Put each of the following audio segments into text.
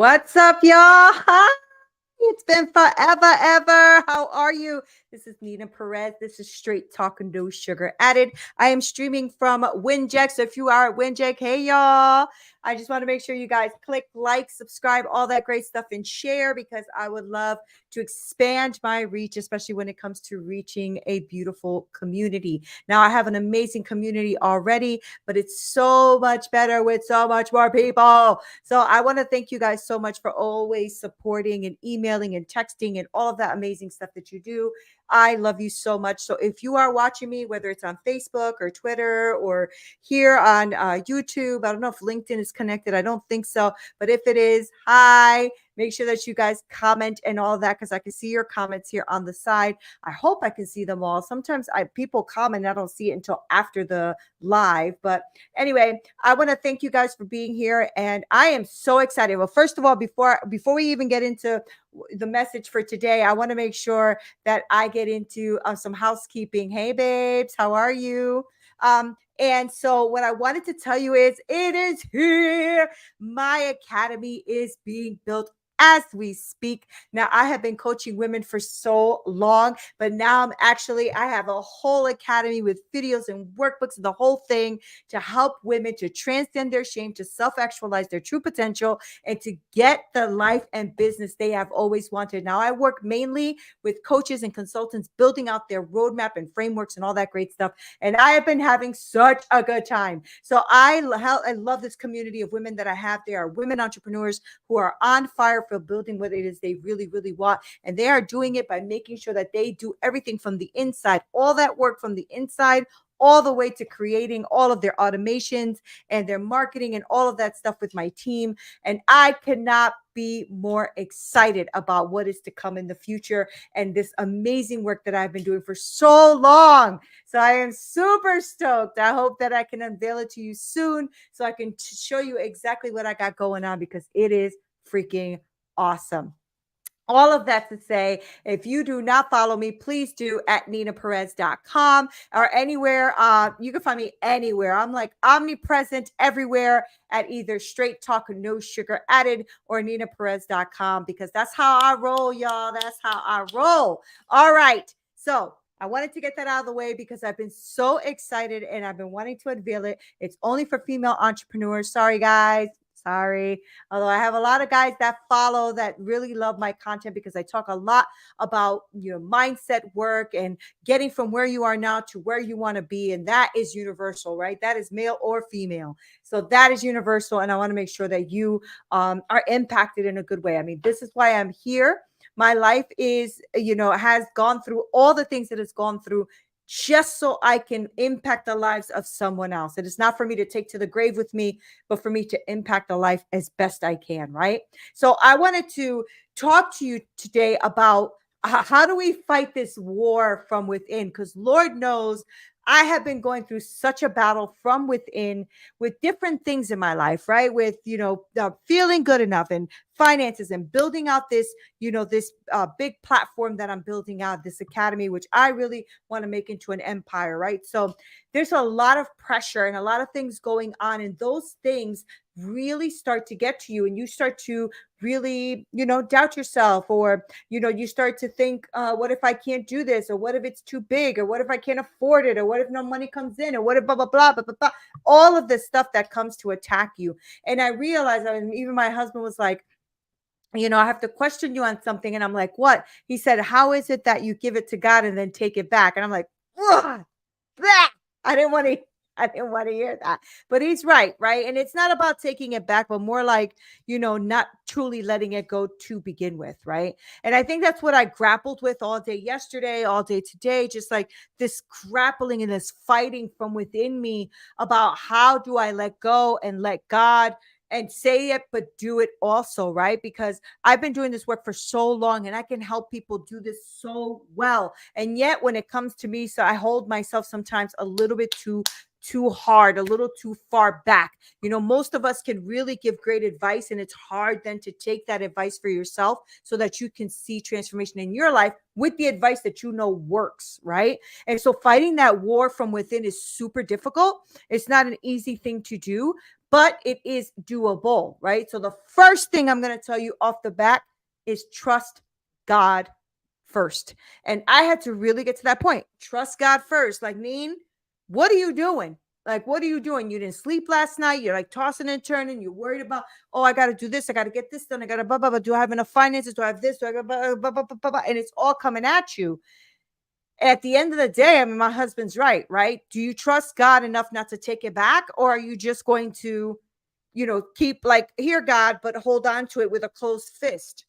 What's up, y'all? Hi. It's been forever, ever. How are you? This is Neena Perez. This is Straight Talking No Sugar Added. I am streaming from Winject. So if you are at Winject, hey, y'all. I just want to make sure you guys click like, subscribe, all that great stuff, and share because I would love to expand my reach, especially when it comes to reaching a beautiful community. Now, I have an amazing community already, but it's so much better with so much more people. So I want to thank you guys so much for always supporting and emailing and texting and all of that amazing stuff that you do. I love you so much. So if you are watching me, whether it's on Facebook or Twitter or here on YouTube, I don't know if LinkedIn is connected. I don't think so. But if it is, hi. Make sure that you guys comment and all that because I can see your comments here on the side. I hope I can see them all. Sometimes people comment, I don't see it until after the live. But anyway, I want to thank you guys for being here, and I am so excited. Well, first of all, before we even get into the message for today, I want to make sure that I get into some housekeeping. Hey, babes, how are you? And so what I wanted to tell you is it is here. My academy is being built as we speak. Now, I have been coaching women for so long, but now I have a whole academy with videos and workbooks and the whole thing to help women to transcend their shame, to self-actualize their true potential, and to get the life and business they have always wanted. Now, I work mainly with coaches and consultants building out their roadmap and frameworks and all that great stuff. And I have been having such a good time. So I love this community of women that I have. They are women entrepreneurs who are on fire for building what it is they really, really want. And they are doing it by making sure that they do everything from the inside, all that work from the inside, all the way to creating all of their automations and their marketing and all of that stuff with my team. And I cannot be more excited about what is to come in the future and this amazing work that I've been doing for so long. So I am super stoked. I hope that I can unveil it to you soon so I can show you exactly what I got going on because it is freaking awesome. All of that to say, if you do not follow me, please do at NeenaPerez.com or anywhere. You can find me anywhere. I'm like omnipresent everywhere at either Straight Talk No Sugar Added or NeenaPerez.com because that's how I roll, y'all. That's how I roll. All right. So I wanted to get that out of the way because I've been so excited and I've been wanting to unveil it. It's only for female entrepreneurs. Sorry, guys. Sorry. Although I have a lot of guys that follow that really love my content because I talk a lot about, mindset work and getting from where you are now to where you want to be. And that is universal, right? That is male or female. So that is universal. And I want to make sure that you are impacted in a good way. I mean, this is why I'm here. My life is, has gone through all the things that it's gone through just so I can impact the lives of someone else. It is not for me to take to the grave with me, but for me to impact a life as best I can, right? So I wanted to talk to you today about how do we fight this war from within? Because Lord knows I have been going through such a battle from within with different things in my life, right? With, feeling good enough and finances and building out this, this big platform that I'm building out, this academy, which I really want to make into an empire, right? So there's a lot of pressure and a lot of things going on, and those things really start to get to you and you start to really, doubt yourself, or, you start to think, what if I can't do this? Or what if it's too big? Or what if I can't afford it? Or what if no money comes in? Or what if blah, blah, blah, blah, blah, blah. All of this stuff that comes to attack you. And I realized, even my husband was like, I have to question you on something. And I'm like, what? He said, how is it that you give it to God and then take it back? And I'm like, ugh, I didn't want to hear that. But he's right? And it's not about taking it back, but more like, not truly letting it go to begin with, right? And I think that's what I grappled with all day yesterday, all day today, just like this grappling and this fighting from within me about how do I let go and let God and say it, but do it also, right? Because I've been doing this work for so long and I can help people do this so well. And yet when it comes to me, so I hold myself sometimes a little bit too hard, a little too far back. Most of us can really give great advice, and it's hard then to take that advice for yourself so that you can see transformation in your life with the advice that works, right? And so fighting that war from within is super difficult. It's not an easy thing to do, but it is doable, right? So the first thing I'm going to tell you off the bat is trust God first. And I had to really get to that point. Trust God first. Like, Neen, what are you doing? Like, what are you doing? You didn't sleep last night. You're like tossing and turning. You're worried about, oh, I got to do this. I got to get this done. I got to blah, blah, blah. Do I have enough finances? Do I have this? Do I got blah, blah, blah, blah, blah, blah. And it's all coming at you. At the end of the day, I mean, my husband's right? Do you trust God enough not to take it back? Or are you just going to, keep like, here, God, but hold on to it with a closed fist?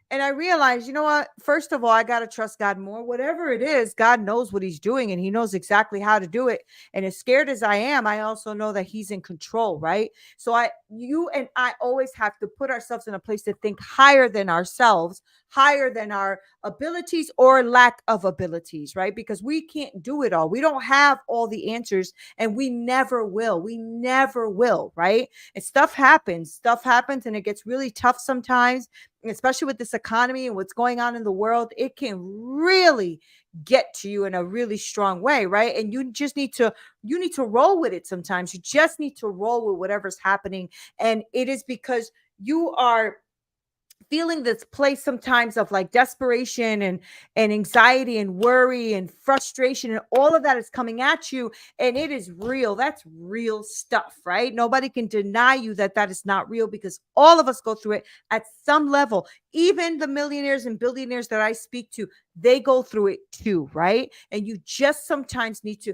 And I realized, you know what? First of all, I got to trust God more. Whatever it is, God knows what he's doing and he knows exactly how to do it. And as scared as I am, I also know that he's in control, right? So you and I always have to put ourselves in a place to think higher than ourselves, higher than our abilities or lack of abilities, right? Because we can't do it all. We don't have all the answers and we never will. We never will, right? And stuff happens and it gets really tough sometimes, especially with this economy and what's going on in the world. It can really get to you in a really strong way, right? And you need to roll with it sometimes. You just need to roll with whatever's happening. And it is because you are feeling this place sometimes of like desperation and anxiety and worry and frustration, and all of that is coming at you, and it is real. That's real stuff, right? Nobody can deny you that that is not real, because all of us go through it at some level. Even the millionaires and billionaires that I speak to, they go through it too, right? And you just sometimes need to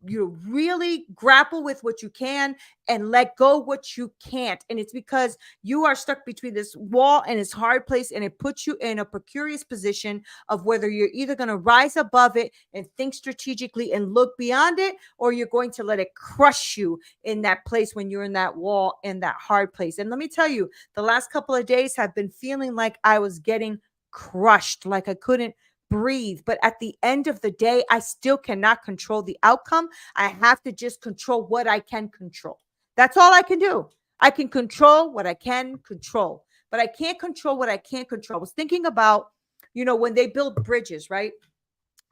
really grapple with what you can and let go what you can't. And it's because you are stuck between this wall and this hard place, and it puts you in a precarious position of whether you're either going to rise above it and think strategically and look beyond it, or you're going to let it crush you in that place when you're in that wall and that hard place. And let me tell you, the last couple of days have been feeling like I was getting crushed, like I couldn't breathe. But at the end of the day, I still cannot control the outcome. I have to just control what I can control. That's all I can do. I can control what I can control, but I can't control what I can't control. I was thinking about, when they build bridges, right?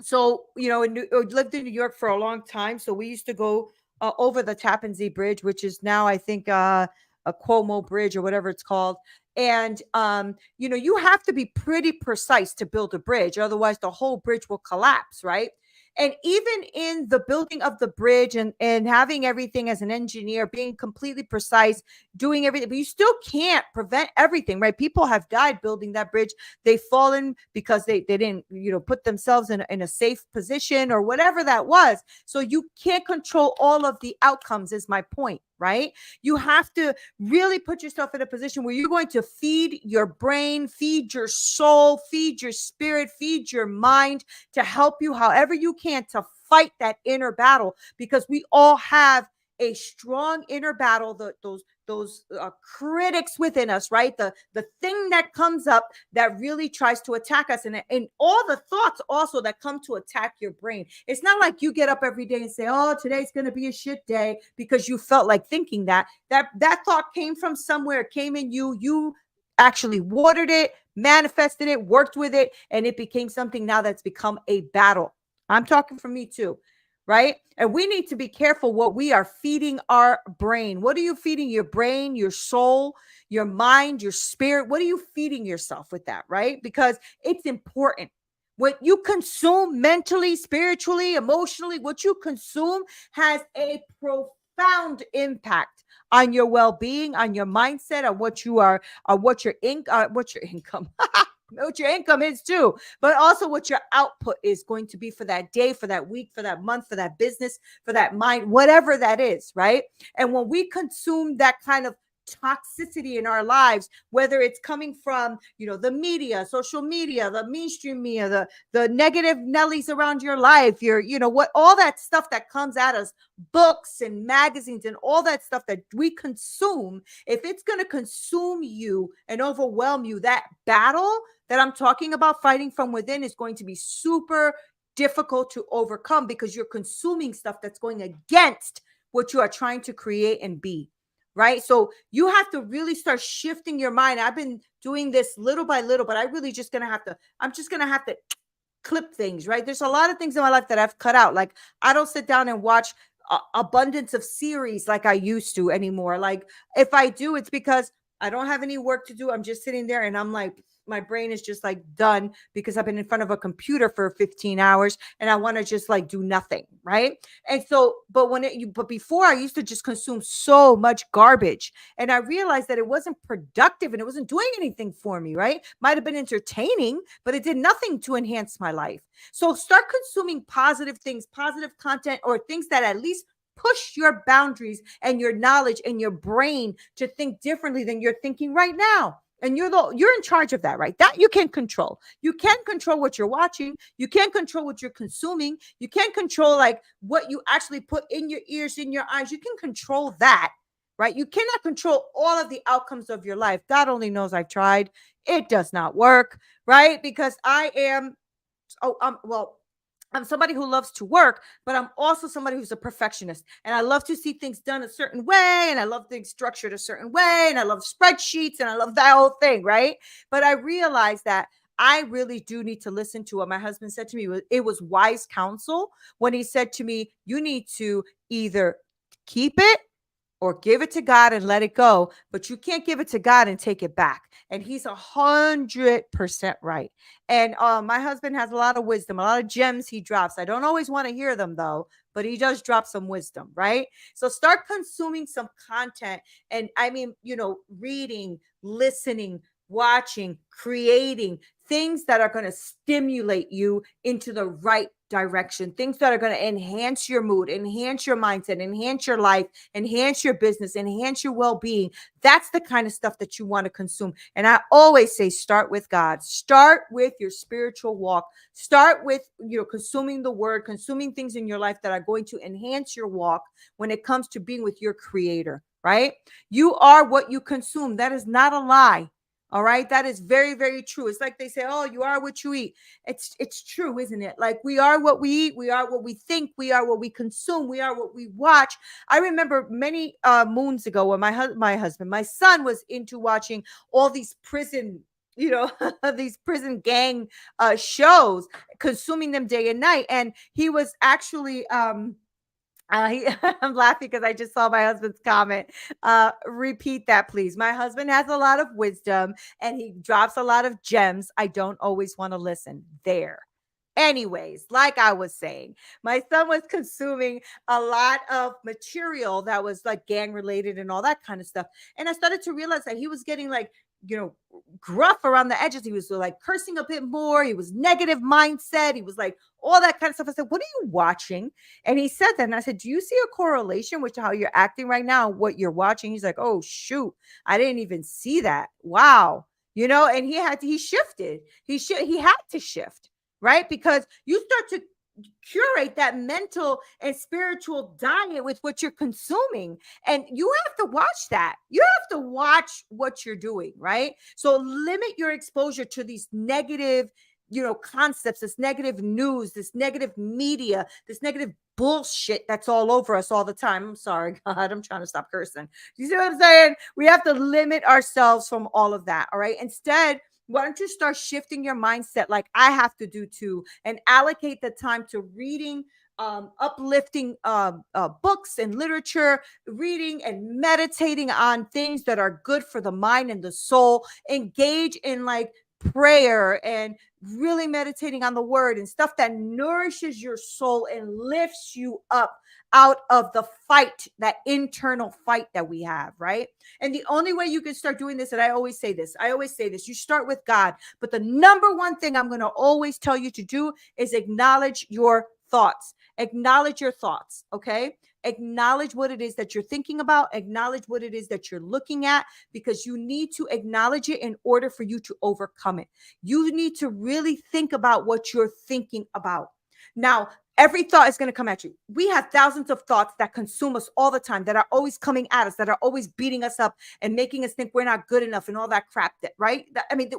So, I lived in New York for a long time. So we used to go over the Tappan Zee Bridge, which is now, I think, a Cuomo Bridge or whatever it's called. And, you have to be pretty precise to build a bridge. Otherwise, the whole bridge will collapse, right? And even in the building of the bridge and having everything as an engineer, being completely precise, doing everything, but you still can't prevent everything, right? People have died building that bridge. They've fallen because they didn't, put themselves in a safe position or whatever that was. So you can't control all of the outcomes, is my point, right? You have to really put yourself in a position where you're going to feed your brain, feed your soul, feed your spirit, feed your mind to help you however you can to fight that inner battle, because we all have a strong inner battle, those critics within us, right? The thing that comes up that really tries to attack us, and all the thoughts also that come to attack your brain. It's not like you get up every day and say, oh, today's going to be a shit day, because you felt like thinking that thought came from somewhere. It came in you actually watered it, manifested it, worked with it, and it became something now that's become a battle. I'm talking for me too, right? And we need to be careful what we are feeding our brain. What are you feeding your brain, your soul, your mind, your spirit? What are you feeding yourself with that, right? Because it's important. What you consume mentally, spiritually, emotionally, what you consume has a profound impact on your well-being, on your mindset, on what you are, what your income, what your income is too, but also what your output is going to be for that day, for that week, for that month, for that business, for that mind, whatever that is, right? And when we consume that kind of toxicity in our lives, whether it's coming from, the media, social media, the mainstream media, the negative Nellies around your life, what, all that stuff that comes at us, books and magazines and all that stuff that we consume, if it's going to consume you and overwhelm you, that battle that I'm talking about, fighting from within, is going to be super difficult to overcome, because you're consuming stuff that's going against what you are trying to create and be. Right. So you have to really start shifting your mind. I've been doing this little by little, but I'm just going to have to clip things. Right. There's a lot of things in my life that I've cut out. Like, I don't sit down and watch abundance of series like I used to anymore. Like if I do, it's because I don't have any work to do. I'm just sitting there and I'm like, my brain is just like done because I've been in front of a computer for 15 hours and I want to just like do nothing. Right. And so, but before I used to just consume so much garbage and I realized that it wasn't productive and it wasn't doing anything for me. Right. Might have been entertaining, but it did nothing to enhance my life. So start consuming positive things, positive content, or things that at least push your boundaries and your knowledge and your brain to think differently than you're thinking right now. And you're in charge of that, right? That you can control. You can't control what you're watching. You can't control what you're consuming. You can't control like what you actually put in your ears, in your eyes. You can control that, right? You cannot control all of the outcomes of your life. God only knows I've tried. It does not work, right? Because I am, I'm somebody who loves to work, but I'm also somebody who's a perfectionist. And I love to see things done a certain way. And I love things structured a certain way. And I love spreadsheets and I love that whole thing. Right. But I realized that I really do need to listen to what my husband said to me. It was wise counsel when he said to me, you need to either keep it or give it to God and let it go, but you can't give it to God and take it back. And he's 100% right. And my husband has a lot of wisdom, a lot of gems he drops. I don't always want to hear them though, but he does drop some wisdom, right? So start consuming some content. And I mean, reading, listening, watching, creating things that are going to stimulate you into the right direction, things that are going to enhance your mood, enhance your mindset, enhance your life, enhance your business, enhance your well-being. That's the kind of stuff that you want to consume. And I always say, start with God, start with your spiritual walk, start with, consuming the word, consuming things in your life that are going to enhance your walk when it comes to being with your creator, right? You are what you consume. That is not a lie. All right. That is very, very true. It's like they say, oh, you are what you eat. It's true, isn't it? Like we are what we eat. We are what we think. We are what we consume. We are what we watch. I remember many moons ago when my son was into watching all these prison, these prison gang shows, consuming them day and night. And he was actually, I'm laughing because I just saw my husband's comment. Repeat that, please. My husband has a lot of wisdom and he drops a lot of gems. I don't always want to listen there. Anyways, like I was saying, my son was consuming a lot of material that was like gang related and all that kind of stuff. And I started to realize that he was getting like, gruff around the edges. He was like cursing a bit more. He was negative mindset. He was like all that kind of stuff. I said, what are you watching? And he said that. And I said, do you see a correlation with how you're acting right now? What you're watching? He's like, oh, shoot. I didn't even see that. Wow. And he shifted. He had to shift, right? Because you start to curate that mental and spiritual diet with what you're consuming. And you have to watch that. You have to watch what you're doing, right? So limit your exposure to these negative, concepts, this negative news, this negative media, this negative bullshit that's all over us all the time. I'm sorry, God, I'm trying to stop cursing. You see what I'm saying? We have to limit ourselves from all of that. All right. Instead, why don't you start shifting your mindset like I have to do too, and allocate the time to reading, uplifting books and literature, reading and meditating on things that are good for the mind and the soul. Engage in like prayer and really meditating on the word and stuff that nourishes your soul and lifts you up out of the fight, that internal fight that we have, right? And the only way you can start doing this, and I always say this, you start with God. But the number one thing I'm going to always tell you to do is acknowledge your thoughts. Acknowledge your thoughts, okay? Acknowledge what it is that you're thinking about. Acknowledge what it is that you're looking at, because you need to acknowledge it in order for you to overcome it. You need to really think about what you're thinking about. Now, every thought is going to come at you. We have thousands of thoughts that consume us all the time, that are always coming at us, that are always beating us up and making us think we're not good enough and all that crap, right?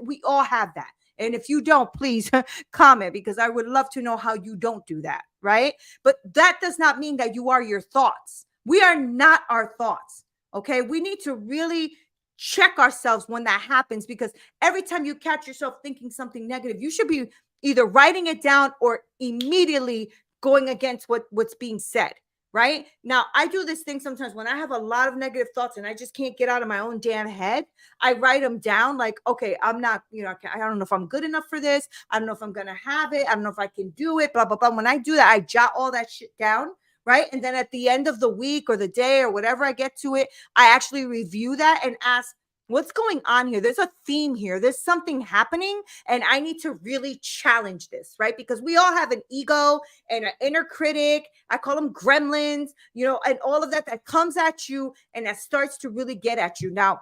We all have that. And if you don't, please comment, because I would love to know how you don't do that, right? But that does not mean that you are your thoughts. We are not our thoughts, okay? We need to really check ourselves when that happens, because every time you catch yourself thinking something negative, you should be either writing it down or immediately going against what's being said, right? Now, I do this thing sometimes when I have a lot of negative thoughts and I just can't get out of my own damn head. I write them down like, okay, I'm not, I don't know if I'm good enough for this. I don't know if I'm going to have it. I don't know if I can do it, blah, blah, blah. When I do that, I jot all that shit down, right? And then at the end of the week or the day or whatever I get to it, I actually review that and ask, what's going on here? There's a theme here. There's something happening, and I need to really challenge this, right? Because we all have an ego and an inner critic. I call them gremlins, and all of that comes at you and that starts to really get at you. Now,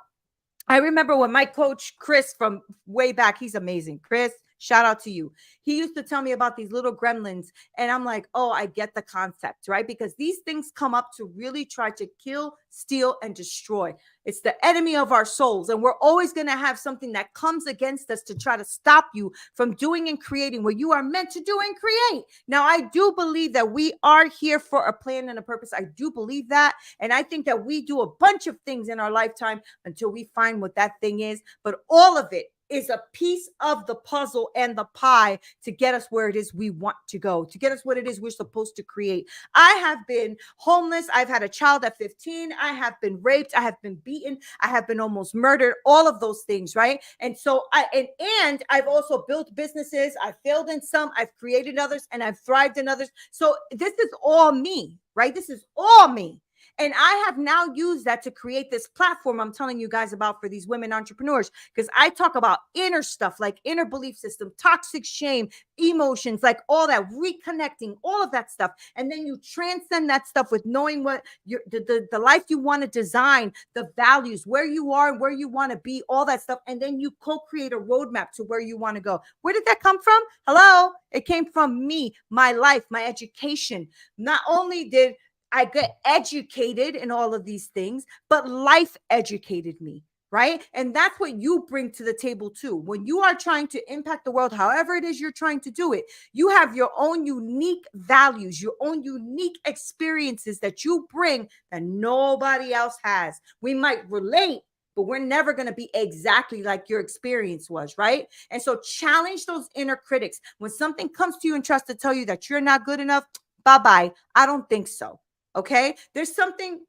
I remember when my coach, Chris, from way back, he's amazing. Chris, shout out to you. He used to tell me about these little gremlins. And I'm like, oh, I get the concept, right? Because these things come up to really try to kill, steal, and destroy. It's the enemy of our souls. And we're always going to have something that comes against us to try to stop you from doing and creating what you are meant to do and create. Now, I do believe that we are here for a plan and a purpose. I do believe that. And I think that we do a bunch of things in our lifetime until we find what that thing is. But all of it is a piece of the puzzle and the pie to get us where it is we want to go, to get us what it is we're supposed to create. I have been homeless. I've had a child at 15. I have been raped. I have been beaten. I have been almost murdered, all of those things, right? And so and I've also built businesses. I've failed in some, I've created others, and I've thrived in others. So this is all me, right? This is all me. And I have now used that to create this platform I'm telling you guys about for these women entrepreneurs, because I talk about inner stuff like inner belief system, toxic shame, emotions, like all that, reconnecting, all of that stuff. And then you transcend that stuff with knowing what the life you want to design, the values, where you are and where you want to be, all that stuff. And then you co-create a roadmap to where you want to go. Where did that come from? Hello? It came from me, my life, my education. Not only did I get educated in all of these things, but life educated me, right? And that's what you bring to the table too. When you are trying to impact the world, however it is you're trying to do it, you have your own unique values, your own unique experiences that you bring that nobody else has. We might relate, but we're never going to be exactly like your experience was, right? And so challenge those inner critics. When something comes to you and tries to tell you that you're not good enough, bye-bye. I don't think so. Okay. There's something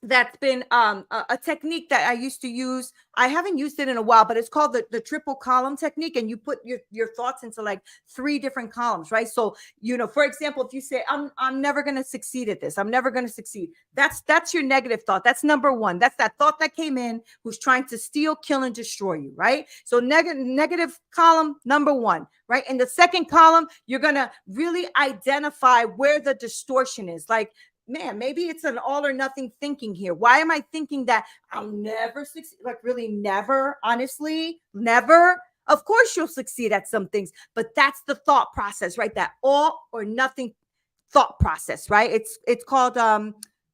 that's been a technique that I used to use. I haven't used it in a while, but it's called the triple column technique. And you put your thoughts into like 3 different columns, right? So, for example, if you say, I'm never going to succeed at this, I'm never going to succeed. That's your negative thought. That's number 1. That's that thought that came in who's trying to steal, kill, and destroy you, right? So negative column, number 1, right? In the second column, you're going to really identify where the distortion is. Like, man, maybe it's an all or nothing thinking here. Why am I thinking that I'll never succeed? Like, really, never, honestly, never. Of course you'll succeed at some things, but that's the thought process, right? That all or nothing thought process, right? It's called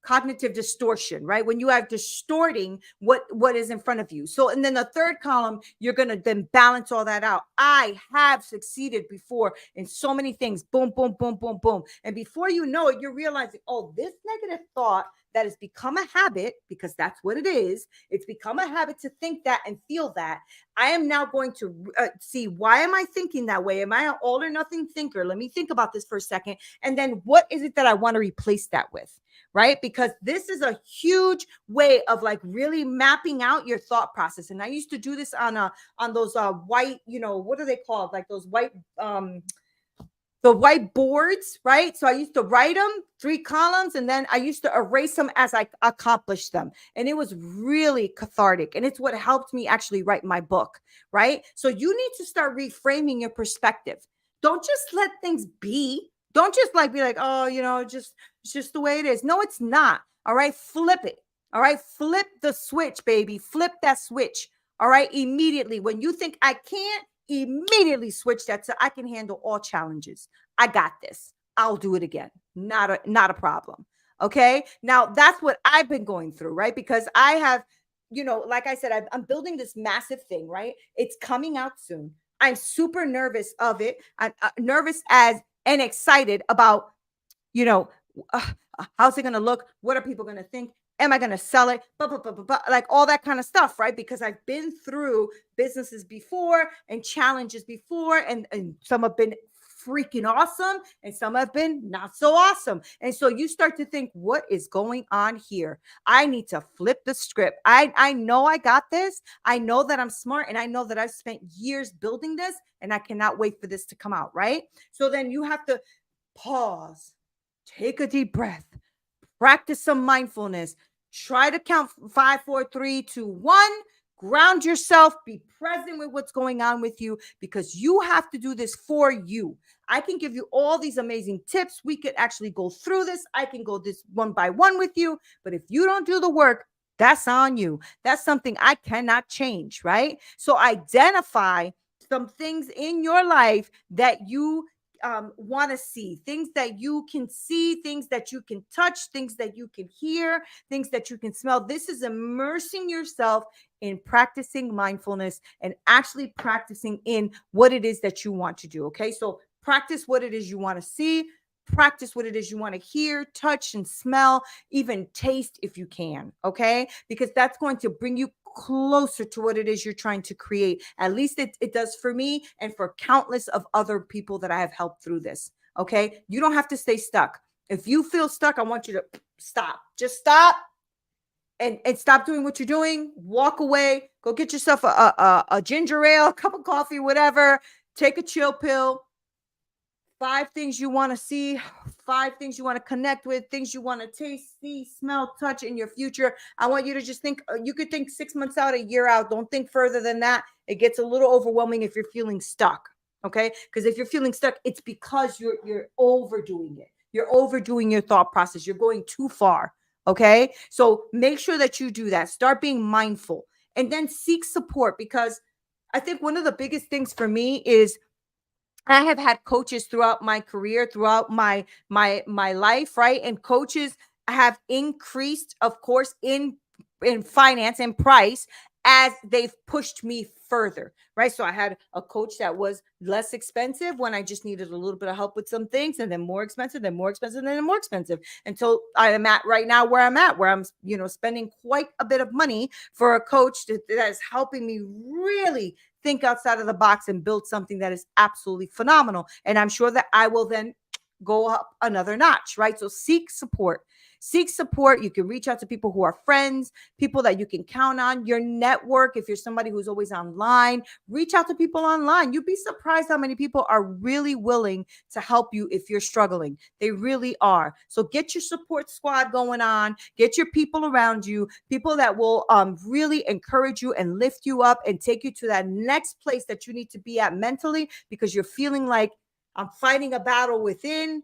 cognitive distortion, right? When you have distorting what is in front of you. So, and then the third column, you're going to then balance all that out. I have succeeded before in so many things. Boom, boom, boom, boom, boom. And before you know it, you're realizing, oh, this negative thought that has become a habit, because that's what it is. It's become a habit to think that and feel that. I am now going to see, why am I thinking that way? Am I an all or nothing thinker? Let me think about this for a second. And then what is it that I want to replace that with? Right? Because this is a huge way of like really mapping out your thought process. And I used to do this on those white, what are they called? Like those white, the white boards, right? So I used to write them 3 columns, and then I used to erase them as I accomplished them. And it was really cathartic. And it's what helped me actually write my book, right? So you need to start reframing your perspective. Don't just let things be. Don't just like be like, oh, it's just the way it is. No, it's not. All right. Flip it. All right. Flip the switch, baby. Flip that switch. All right. Immediately. When you think I can't, immediately switch that to I can handle all challenges. I got this. I'll do it again. Not a problem. Okay. Now that's what I've been going through, right? Because I have, like I said, I'm building this massive thing, right? It's coming out soon. I'm super nervous of it. I'm nervous and excited about, how's it going to look? What are people going to think? Am I going to sell it? Like all that kind of stuff, right? Because I've been through businesses before and challenges before, and some have been freaking awesome, and some have been not so awesome. And so you start to think, what is going on here? I need to flip the script. I know I got this. I know that I'm smart, and I know that I've spent years building this, and I cannot wait for this to come out, right? So then you have to pause, take a deep breath, practice some mindfulness, try to count 5, 4, 3, 2, 1. Ground yourself, be present with what's going on with you, because you have to do this for you. I can give you all these amazing tips. We could actually go through this. I can go this one by one with you, but if you don't do the work, that's on you. That's something I cannot change, right? So identify some things in your life that you want to see, things that you can see, things that you can touch, things that you can hear, things that you can smell. This is immersing yourself in practicing mindfulness and actually practicing in what it is that you want to do. Okay. So practice what it is you want to see, practice what it is you want to hear, touch, and smell, even taste if you can. Okay. Because that's going to bring you closer to what it is you're trying to create. At least it does for me and for countless of other people that I have helped through this. Okay. You don't have to stay stuck. If you feel stuck, I want you to stop. Just stop and stop doing what you're doing. Walk away. Go get yourself a ginger ale, a cup of coffee, whatever. Take a chill pill. 5 things you want to see, 5 things you want to connect with, things you want to taste, see, smell, touch in your future. I want you to just think, you could think 6 months out, a year out. Don't think further than that. It gets a little overwhelming if you're feeling stuck. Okay. Because if you're feeling stuck, it's because you're overdoing it. You're overdoing your thought process. You're going too far. Okay. So make sure that you do that. Start being mindful and then seek support, because I think one of the biggest things for me is I have had coaches throughout my career, throughout my life, right? And coaches have increased, of course, in finance and price as they've pushed me further, right? So I had a coach that was less expensive when I just needed a little bit of help with some things, and then more expensive, then more expensive, then more expensive, until I am at right now where I'm at, where I'm, spending quite a bit of money for a coach that is helping me really think outside of the box and build something that is absolutely phenomenal. And I'm sure that I will then go up another notch, right? So seek support. Seek support. You can reach out to people who are friends, people that you can count on, your network. If you're somebody who's always online, reach out to people online. You'd be surprised how many people are really willing to help you if you're struggling. They really are. So get your support squad going on. Get your people around you, people that will really encourage you and lift you up and take you to that next place that you need to be at mentally, because you're feeling like, I'm fighting a battle within.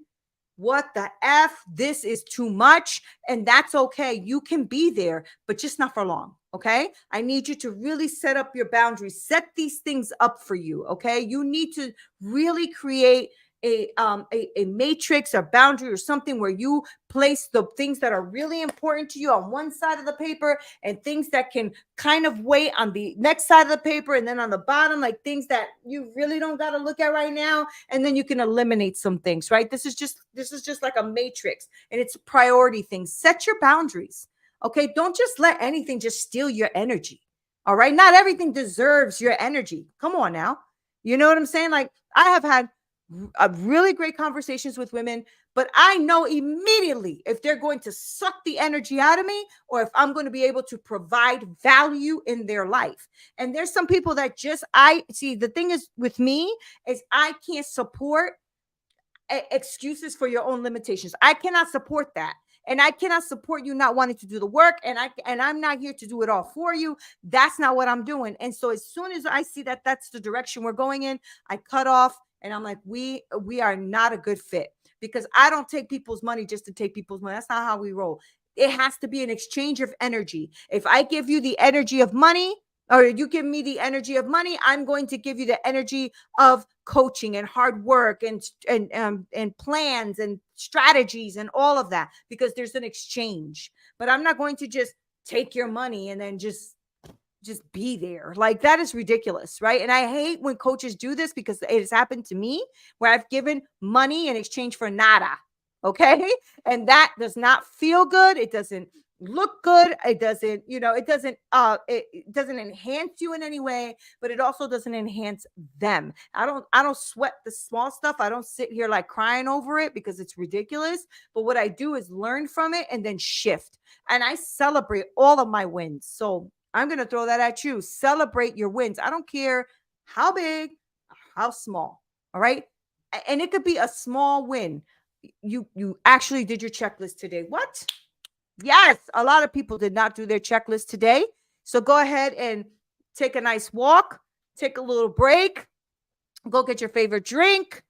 What the F? This is too much. And that's okay. You can be there, but just not for long. Okay. I need you to really set up your boundaries, set these things up for you. Okay. You need to really create a matrix or boundary or something where you place the things that are really important to you on one side of the paper, and things that can kind of wait on the next side of the paper, and then on the bottom, like things that you really don't got to look at right now, and then you can eliminate some things, right? This is just like a matrix, and it's a priority thing. Set your boundaries. Okay, don't just let anything just steal your energy. All right, not everything deserves your energy. Come on now. You know what I'm saying? Like, I have had really great conversations with women, but I know immediately if they're going to suck the energy out of me, or if I'm going to be able to provide value in their life. And there's some people that I see, the thing is with me is I can't support excuses for your own limitations. I cannot support that. And I cannot support you not wanting to do the work. And I'm not here to do it all for you. That's not what I'm doing. And so as soon as I see that that's the direction we're going in, I cut off. And I'm like, we are not a good fit, because I don't take people's money just to take people's money. That's not how we roll. It has to be an exchange of energy. If I give you the energy of money, or you give me the energy of money, I'm going to give you the energy of coaching and hard work and plans and strategies and all of that, because there's an exchange. But I'm not going to just take your money and then just be there. Like, that is ridiculous, right? And I hate when coaches do this, because it has happened to me where I've given money in exchange for nada. Okay. And that does not feel good. It doesn't look good. It doesn't, it doesn't enhance you in any way, but it also doesn't enhance them. I don't sweat the small stuff. I don't sit here like crying over it because it's ridiculous. But what I do is learn from it and then shift. And I celebrate all of my wins. So I'm going to throw that at you. Celebrate your wins. I don't care how big, how small. All right. And it could be a small win. You actually did your checklist today. What? Yes, a lot of people did not do their checklist today. So go ahead and take a nice walk, take a little break, go get your favorite drink.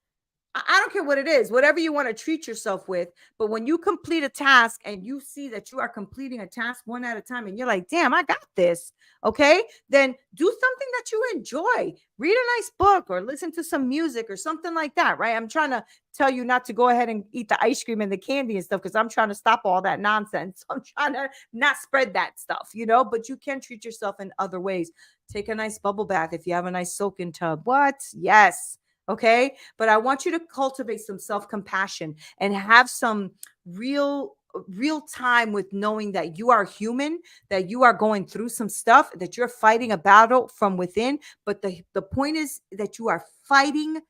I don't care what it is, whatever you want to treat yourself with. But when you complete a task and you see that you are completing a task one at a time and you're like, damn, I got this. Okay. Then do something that you enjoy. Read a nice book or listen to some music or something like that. Right. I'm trying to tell you not to go ahead and eat the ice cream and the candy and stuff because I'm trying to stop all that nonsense. I'm trying to not spread that stuff, but you can treat yourself in other ways. Take a nice bubble bath if you have a nice soaking tub. What? Yes. Okay. But I want you to cultivate some self-compassion and have some real time with knowing that you are human, that you are going through some stuff, that you're fighting a battle from within. But the point is that you are fighting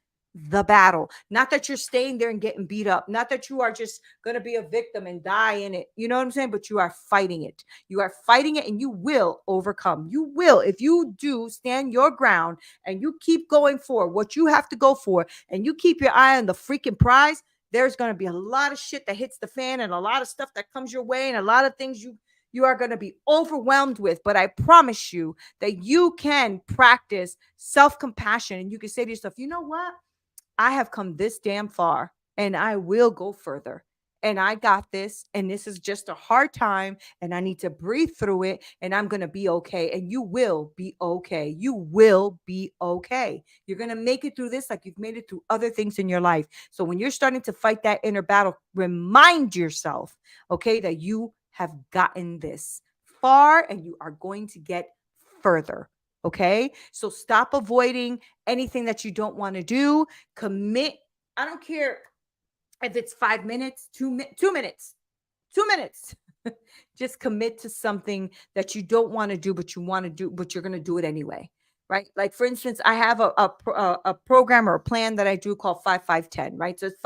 the battle, not that you're staying there and getting beat up, not that you are just going to be a victim and die in it. You know what I'm saying? But you are fighting it. You are fighting it and you will overcome. You will, if you do stand your ground and you keep going for what you have to go for and you keep your eye on the freaking prize, there's going to be a lot of shit that hits the fan and a lot of stuff that comes your way and a lot of things you are going to be overwhelmed with. But I promise you that you can practice self-compassion and you can say to yourself, you know what? I have come this damn far and I will go further. And I got this. And this is just a hard time. And I need to breathe through it. And I'm going to be okay. And you will be okay. You will be okay. You're going to make it through this like you've made it through other things in your life. So when you're starting to fight that inner battle, remind yourself, okay, that you have gotten this far and you are going to get further. Okay. So stop avoiding anything that you don't want to do. Commit. I don't care if it's 5 minutes, 2 minutes, 2 minutes. Just commit to something that you don't want to do, but you want to do, but you're going to do it anyway. Right. Like, for instance, I have a program or a plan that I do called 5-5-10. Right. So it's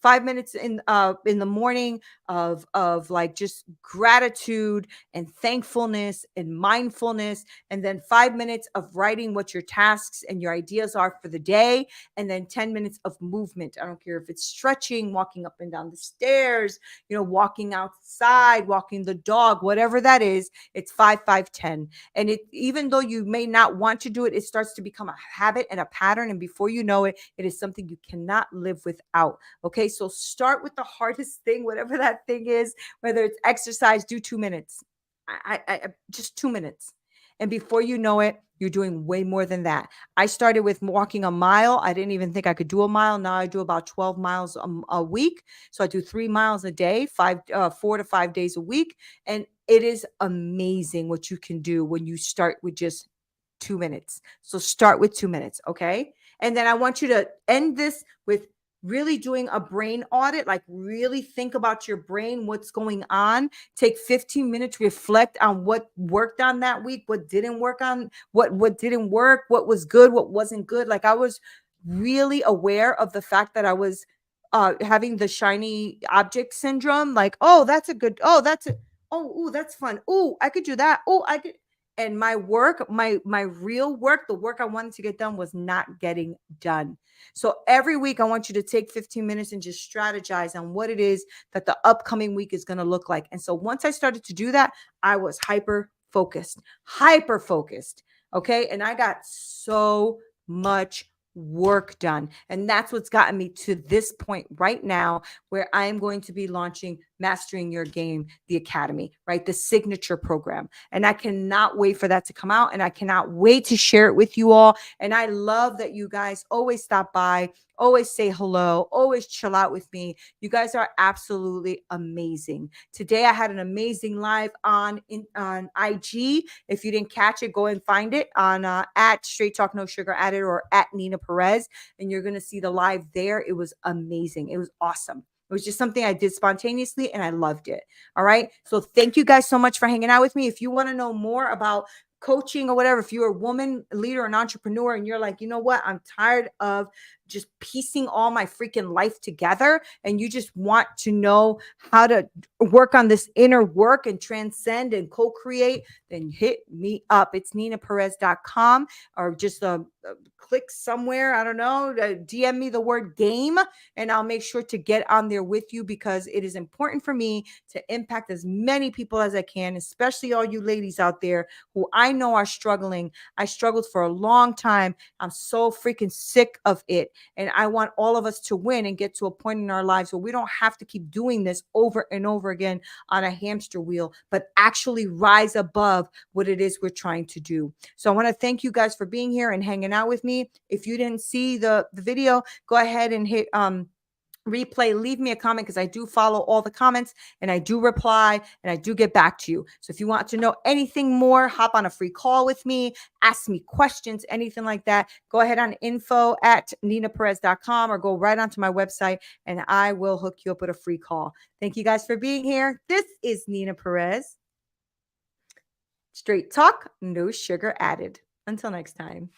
5 minutes in the morning of like just gratitude and thankfulness and mindfulness. And then 5 minutes of writing what your tasks and your ideas are for the day. And then 10 minutes of movement. I don't care if it's stretching, walking up and down the stairs, walking outside, walking the dog, whatever that is. It's 5-5-10. And it, even though you may not want to do it, it starts to become a habit and a pattern. And before you know it, it is something you cannot live without. Okay. So start with the hardest thing, whatever that thing is, whether it's exercise, do 2 minutes. I just 2 minutes. And before you know it, you're doing way more than that. I started with walking a mile. I didn't even think I could do a mile. Now I do about 12 miles a week. So I do 3 miles a day, 4 to 5 days a week. And it is amazing what you can do when you start with just 2 minutes. So start with 2 minutes. Okay. And then I want you to end this with really doing a brain audit, like really think about your brain, what's going on. Take 15 minutes, reflect on what worked on that week, what didn't work on, what didn't work, what was good, what wasn't good. Like, I was really aware of the fact that I was having the shiny object syndrome. Like, oh, that's a good, oh, that's a, oh, ooh, that's fun. Oh, I could do that. Oh, I could. And my work, my real work, the work I wanted to get done was not getting done. So every week I want you to take 15 minutes and just strategize on what it is that the upcoming week is going to look like. And so once I started to do that, I was hyper focused. Okay. And I got so much work done. And that's what's gotten me to this point right now, where I am going to be launching Mastering Your Game, the Academy, right? The signature program. And I cannot wait for that to come out. And I cannot wait to share it with you all. And I love that you guys always stop by, always say hello, always chill out with me. You guys are absolutely amazing. Today I had an amazing live on IG. If you didn't catch it, go and find it on at Straight Talk No Sugar Added or at Neena Perez, and you're going to see the live there. It was amazing. It was awesome. It was just something I did spontaneously and I loved it. All right. So thank you guys so much for hanging out with me. If you want to know more about coaching or whatever, if you're a woman leader, an entrepreneur, and you're like, you know what, I'm tired of just piecing all my freaking life together, and you just want to know how to work on this inner work and transcend and co-create, then hit me up. It's NeenaPerez.com, or just click somewhere, I don't know, DM me the word game, and I'll make sure to get on there with you, because it is important for me to impact as many people as I can, especially all you ladies out there who I know are struggling. I struggled for a long time. I'm so freaking sick of it. And I want all of us to win and get to a point in our lives where we don't have to keep doing this over and over again on a hamster wheel, but actually rise above what it is we're trying to do. So I want to thank you guys for being here and hanging out with me. If you didn't see the video, go ahead and hit replay, leave me a comment, because I do follow all the comments and I do reply and I do get back to you. So if you want to know anything more, hop on a free call with me, ask me questions, anything like that, go ahead on info@NeenaPerez.com or go right onto my website and I will hook you up with a free call. Thank you guys for being here. This is Neena Perez. Straight talk, no sugar added. Until next time.